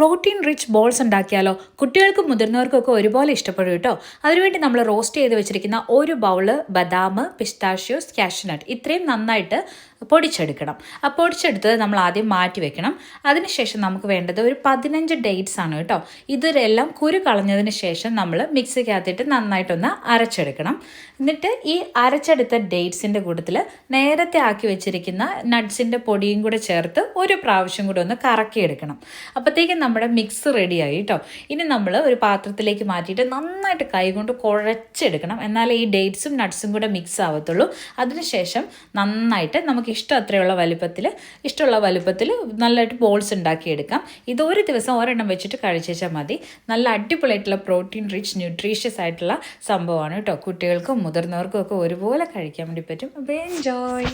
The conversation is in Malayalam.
പ്രോട്ടീൻ റിച്ച് ബോൾസ് ഉണ്ടാക്കിയാലോ? കുട്ടികൾക്കും മുതിർന്നവർക്കൊക്കെ ഒരുപോലെ ഇഷ്ടപ്പെടും കേട്ടോ. അതിനുവേണ്ടി നമ്മൾ റോസ്റ്റ് ചെയ്ത് വെച്ചിരിക്കുന്ന ഒരു ബൗള് ബദാം, പിസ്താഷ്യോസ്, കാഷ്യൂനട്ട് ഇത്രയും നന്നായിട്ട് പൊടിച്ചെടുക്കണം. ആ പൊടിച്ചെടുത്തത് നമ്മൾ ആദ്യം മാറ്റി വെക്കണം. അതിനുശേഷം നമുക്ക് വേണ്ടത് ഒരു 15 ഡേറ്റ്സ് ആണ് കേട്ടോ. ഇതിലെല്ലാം കുരു കളഞ്ഞതിന് ശേഷം നമ്മൾ മിക്സിക്കകത്തിട്ട് നന്നായിട്ടൊന്ന് അരച്ചെടുക്കണം. എന്നിട്ട് ഈ അരച്ചെടുത്ത ഡേറ്റ്സിൻ്റെ കൂട്ടത്തിൽ നേരത്തെ ആക്കി വെച്ചിരിക്കുന്ന നട്ട്സിൻ്റെ പൊടിയും കൂടെ ചേർത്ത് ഒരു പ്രാവശ്യം കൂടെ ഒന്ന് കറക്കിയെടുക്കണം. അപ്പോഴത്തേക്കും നമ്മുടെ മിക്സ് റെഡിയായി കേട്ടോ. ഇനി നമ്മൾ ഒരു പാത്രത്തിലേക്ക് മാറ്റിയിട്ട് നന്നായിട്ട് കൈകൊണ്ട് കുഴച്ചെടുക്കണം. എന്നാലേ ഈ ഡേറ്റ്സും നട്ട്സും കൂടെ മിക്സ് ആവത്തുള്ളൂ. അതിനുശേഷം നന്നായിട്ട് നമുക്ക് ഇഷ്ടമുള്ള വലുപ്പത്തിൽ നല്ലതായിട്ട് ബോൾസ് ഉണ്ടാക്കിയെടുക്കാം. ഇതൊരു ദിവസം ഒരെണ്ണം വെച്ചിട്ട് കഴിച്ചാൽ മതി. നല്ല അടിപൊളിയായിട്ടുള്ള പ്രോട്ടീൻ റിച്ച് ന്യൂട്രീഷ്യസ് ആയിട്ടുള്ള സംഭവമാണ് കേട്ടോ. കുട്ടികൾക്കും മുതിർന്നവർക്കും ഒക്കെ ഒരുപോലെ കഴിക്കാൻ വേണ്ടി പറ്റും. അപ്പോൾ എൻജോയ്.